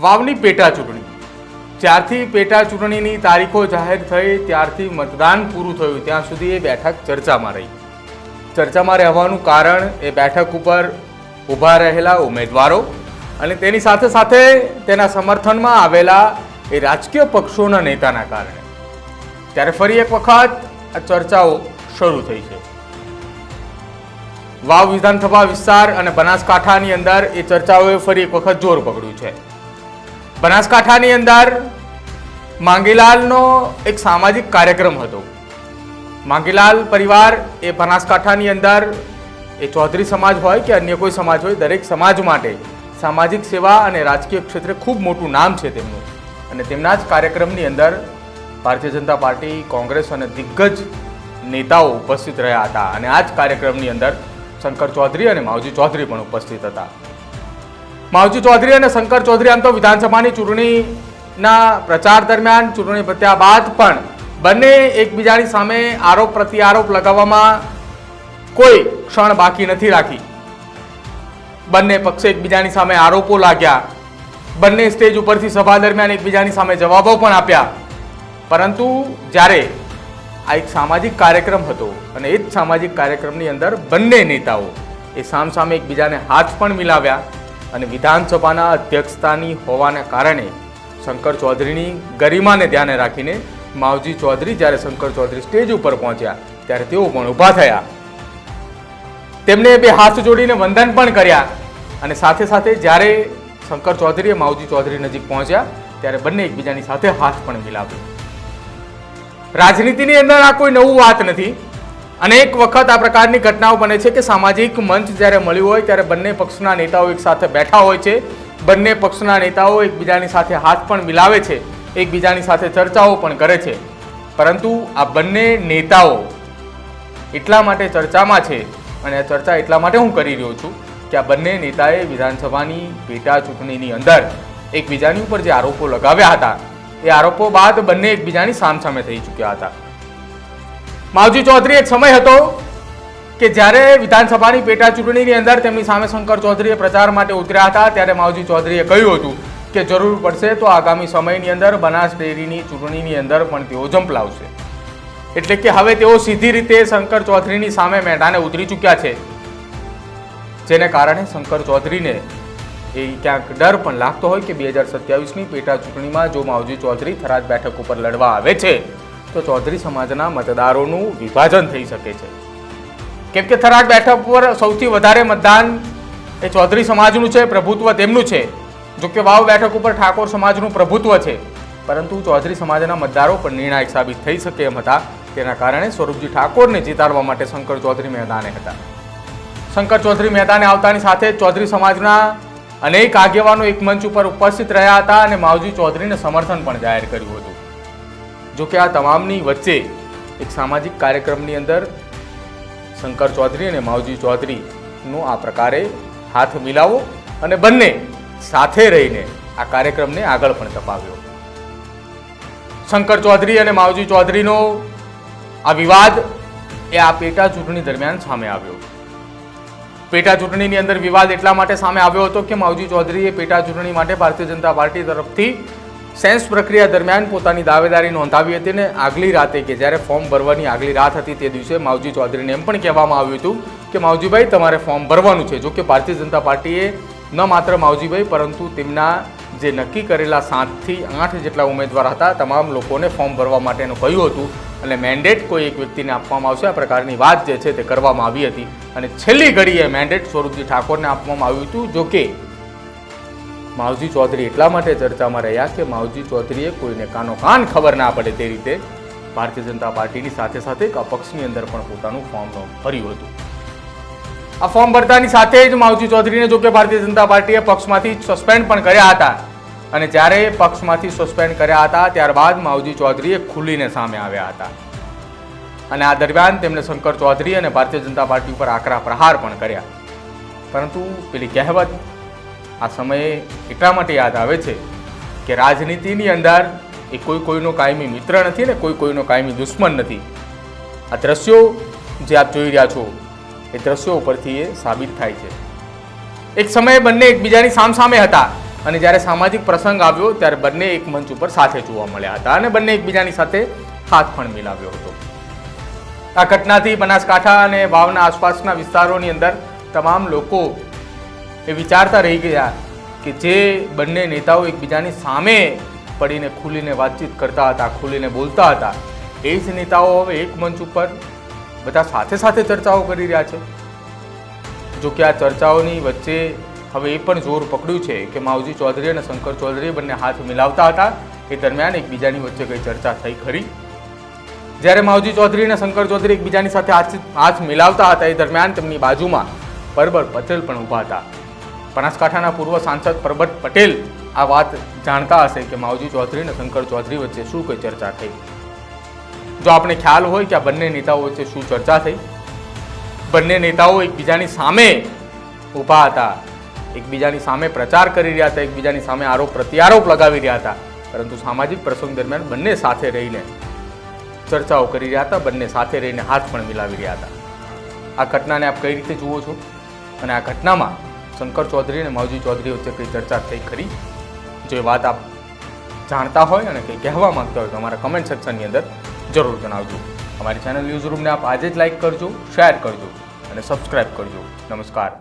વાવની પેટા ચૂંટણી, જ્યારથી પેટા ચૂંટણીની તારીખો જાહેર થઈ ત્યારથી મતદાન પૂરું થયું ત્યાં સુધી એ બેઠક ચર્ચામાં રહી. ચર્ચામાં રહેવાનું કારણ એ બેઠક ઉપર ઊભા રહેલા ઉમેદવારો અને તેની સાથે સાથે તેના સમર્થનમાં આવેલા એ રાજકીય પક્ષોના નેતાના કારણે. ત્યારે ફરી એક વખત આ ચર્ચાઓ શરૂ થઈ છે. વાવ વિધાનસભા વિસ્તાર અને બનાસકાંઠાની અંદર એ ચર્ચાઓએ ફરી એક વખત જોર પકડ્યું છે. બનાસકાંઠાની અંદર માંગીલાલનો એક સામાજિક કાર્યક્રમ હતો. માંગીલાલ પરિવાર એ બનાસકાંઠાની અંદર એ ચૌધરી સમાજ હોય કે અન્ય કોઈ સમાજ હોય, દરેક સમાજ માટે સામાજિક સેવા અને રાજકીય ક્ષેત્રે ખૂબ મોટું નામ છે તેમનું. અને તેમના જ કાર્યક્રમની અંદર ભારતીય જનતા પાર્ટી, કોંગ્રેસ અને દિગ્ગજ નેતાઓ ઉપસ્થિત રહ્યા હતા. અને આ જ કાર્યક્રમની અંદર શંકર ચૌધરી અને માવજી ચૌધરી પણ ઉપસ્થિત હતા. માવજી ચૌધરી અને શંકર ચૌધરી આમ તો વિધાનસભાની ચૂંટણીના પ્રચાર દરમિયાન, ચૂંટણી પત્યા બાદ પણ બંને એકબીજાની સામે આરોપ પ્રત્યારોપ લગાવવામાં કોઈ ક્ષણ બાકી નથી રાખી. બંને પક્ષે એકબીજાની સામે આરોપો લાગ્યા, બંને સ્ટેજ ઉપરથી સભા દરમિયાન એકબીજાની સામે જવાબો પણ આપ્યા. પરંતુ જ્યારે આ એક સામાજિક કાર્યક્રમ હતો અને એ જ સામાજિક કાર્યક્રમની અંદર બંને નેતાઓ એ સામસામે એકબીજાને હાથ પણ મિલાવ્યા અને વિધાનસભાના અધ્યક્ષતાની હોવાના કારણે શંકર ચૌધરીની ગરિમાને ધ્યાને રાખીને માવજી ચૌધરી જ્યારે શંકર ચૌધરી સ્ટેજ ઉપર પહોંચ્યા ત્યારે તેઓ પણ ઊભા થયા. તેમને બે હાથ જોડીને વંદન પણ કર્યા અને સાથે સાથે જ્યારે શંકર ચૌધરીએ માવજી ચૌધરી નજીક પહોંચ્યા ત્યારે બંને એકબીજાની સાથે હાથ પણ મિલાવ્યો. રાજનીતિની અંદર આ કોઈ નવું વાત નથી. અનેક વખત આ પ્રકારની ઘટનાઓ બને છે કે સામાજિક મંચ જ્યારે મળ્યું હોય ત્યારે બંને પક્ષના નેતાઓ એક સાથે બેઠા હોય છે, બંને પક્ષના નેતાઓ એકબીજાની સાથે હાથ પણ મિલાવે છે, એકબીજાની સાથે ચર્ચાઓ પણ કરે છે. પરંતુ આ બંને નેતાઓ એટલા માટે ચર્ચામાં છે અને આ ચર્ચા એટલા માટે હું કરી રહ્યો છું કે આ બંને નેતાએ વિધાનસભાની પેટા ચૂંટણીની અંદર એકબીજાની ઉપર જે આરોપો લગાવ્યા હતા એ આરોપો બાદ બંને એકબીજાની સામસામે થઈ ચૂક્યા હતા. માવજી ચૌધરી એક સમય હતો કે જ્યારે વિધાનસભાની પેટા ચૂંટણીની અંદર તેમની સામે શંકર ચૌધરીએ પ્રચાર માટે ઉતર્યા હતા ત્યારે માવજી ચૌધરીએ કહ્યું હતું કે જરૂર પડશે તો આગામી સમયની અંદર બનાસ ડેરીની ચૂંટણીની અંદર પણ તેઓ ઝંપલાવશે. એટલે કે હવે તેઓ સીધી રીતે શંકર ચૌધરીની સામે મેદાને ઉતરી ચૂક્યા છે, જેને કારણે શંકર ચૌધરીને એ ક્યાંક ડર પણ લાગતો હોય કે 2027ની પેટા ચૂંટણીમાં જો માવજી ચૌધરી થરાદ બેઠક ઉપર લડવા આવે છે તો ચૌધરી સમાજના મતદારોનું વિભાજન થઈ શકે છે. કેમ કે થરાદ બેઠક પર સૌથી વધારે મતદાન એ ચૌધરી સમાજનું છે, પ્રભુત્વ તેમનું છે. જોકે વાવ બેઠક ઉપર ઠાકોર સમાજનું પ્રભુત્વ છે, પરંતુ ચૌધરી સમાજના મતદારો પણ નિર્ણાયક સાબિત થઈ શકે એમ હતા. તેના કારણે સ્વરૂપજી ઠાકોરને જીતાડવા માટે શંકર ચૌધરી મેદાને હતા. શંકર ચૌધરી મેદાને આવતાની સાથે ચૌધરી સમાજના અનેક આગેવાનો એક મંચ ઉપર ઉપસ્થિત રહ્યા હતા અને માવજી ચૌધરીને સમર્થન પણ જાહેર કર્યું હતું. જોકે આ તમામની વચ્ચે એક સામાજિક કાર્યક્રમની અંદર શંકર ચૌધરી અને માવજી ચૌધરીનો આ પ્રકારે હાથ મિલાવો અને બંને સાથે રહીને આ કાર્યક્રમને આગળ પણ ધપાવ્યો. શંકર ચૌધરી અને માવજી ચૌધરીનો આ વિવાદ એ આ પેટા ચૂંટણી દરમિયાન સામે આવ્યો. પેટા ચૂંટણીની અંદર વિવાદ એટલા માટે સામે આવ્યો હતો કે માવજી ચૌધરીએ પેટા ચૂંટણી માટે ભારતીય જનતા પાર્ટી તરફથી સેન્સ પ્રક્રિયા દરમિયાન પોતાની દાવેદારી નોંધાવી હતી અને આગલી રાતે કે જ્યારે ફોર્મ ભરવાની આગલી રાત હતી તે દિવસે માવજી ચૌધરીને એમ પણ કહેવામાં આવ્યું હતું કે માવજીભાઈ તમારે ફોર્મ ભરવાનું છે. જો કે ભારતીય જનતા પાર્ટીએ ન માત્ર માવજીભાઈ પરંતુ તેમના જે નક્કી કરેલા 7થી 8 જેટલા ઉમેદવાર હતા તમામ લોકોને ફોર્મ ભરવા માટેનું કહ્યું હતું અને મેન્ડેટ કોઈ એક વ્યક્તિને આપવામાં આવશે આ પ્રકારની વાત જે છે તે કરવામાં આવી હતી. અને છેલ્લી ઘડીએ મેન્ડેટ સ્વરૂપજી ઠાકોરને આપવામાં આવ્યું હતું. જોકે માવજી ચૌધરી એટલા માટે ચર્ચામાં રહ્યા કે માવજી ચૌધરીએ કોઈને કાનો કાન ખબર ના પડે તે રીતે ભારતીય જનતા પાર્ટીની સાથે સાથે અપક્ષની અંદર પણ પોતાનું ફોર્મ ભર્યું હતું. આ ફોર્મ ભરતાની સાથે જ માવજી ચૌધરીને જોકે ભારતીય જનતા પાર્ટીએ પક્ષમાંથી સસ્પેન્ડ પણ કર્યા હતા અને જ્યારે પક્ષમાંથી સસ્પેન્ડ કર્યા હતા ત્યારબાદ માવજી ચૌધરીએ ખુલીને સામે આવ્યા હતા અને આ દરમિયાન તેમણે શંકર ચૌધરી અને ભારતીય જનતા પાર્ટી ઉપર આકરા પ્રહાર પણ કર્યા. પરંતુ પેલી કહેવત આ સમયે એટલા માટે યાદ આવે છે કે રાજનીતિની અંદર એ કોઈ કોઈનો કાયમી મિત્ર નથી ને કોઈ કોઈનો કાયમી દુશ્મન નથી. આ દ્રશ્યો જે આપ જોઈ રહ્યા છો એ દ્રશ્યો ઉપરથી એ સાબિત થાય છે. એક સમયે બંને એકબીજાની સામસામે હતા અને જ્યારે સામાજિક પ્રસંગ આવ્યો ત્યારે બંને એક મંચ ઉપર સાથે જોવા મળ્યા હતા અને બંને એકબીજાની સાથે હાથ પણ મિલાવ્યો હતો. આ ઘટનાથી બનાસકાંઠા અને વાવના આસપાસના વિસ્તારોની અંદર તમામ લોકો એ વિચારતા રહી ગયા કે જે બંને નેતાઓ એકબીજાની સામે પડીને ખુલીને વાતચીત કરતા હતા, ખુલીને બોલતા હતા, એ જ નેતાઓ હવે એક મંચ ઉપર બધા સાથે સાથે ચર્ચાઓ કરી રહ્યા છે. જો કે આ ચર્ચાઓની વચ્ચે હવે એ પણ જોર પકડ્યું છે કે માવજી ચૌધરી અને શંકર ચૌધરી બંને હાથ મિલાવતા હતા એ દરમિયાન એકબીજાની વચ્ચે કઈ ચર્ચા થઈ ખરી? જ્યારે માવજી ચૌધરી અને શંકર ચૌધરી એકબીજાની સાથે હાથ મિલાવતા હતા એ દરમિયાન તેમની બાજુમાં પરબત પટેલ પણ ઊભા હતા. બનાસકાંઠાના પૂર્વ સાંસદ પરબત પટેલ આ વાત જાણતા હશે કે માવજી ચૌધરી અને શંકર ચૌધરી વચ્ચે શું કઈ ચર્ચા થઈ. જો આપણે ખ્યાલ હોય કે આ બંને નેતાઓ વચ્ચે શું ચર્ચા થઈ, બંને નેતાઓ એકબીજાની સામે ઊભા હતા, એકબીજાની સામે પ્રચાર કરી રહ્યા હતા, એકબીજાની સામે આરોપ પ્રત્યારોપ લગાવી રહ્યા હતા, પરંતુ સામાજિક પ્રસંગ દરમિયાન બંને સાથે રહીને ચર્ચાઓ કરી રહ્યા હતા, બંને સાથે રહીને હાથ પણ મિલાવી રહ્યા હતા. આ ઘટનાને આપ કઈ રીતે જુઓ છો અને આ ઘટનામાં શંકર ચૌધરી અને માવજી ચૌધરી વચ્ચે કઈ ચર્ચા થઈ ખરી? જો એ વાત આપ જાણતા હોય અને કંઈ કહેવા માંગતા હોય તો અમારા કમેન્ટ સેક્શનની અંદર જરૂર જણાવજો. અમારી ચેનલ ન્યૂઝ રૂમને આપ આજે જ લાઇક કરજો, શેર કરજો અને સબસ્ક્રાઇબ કરજો. નમસ્કાર.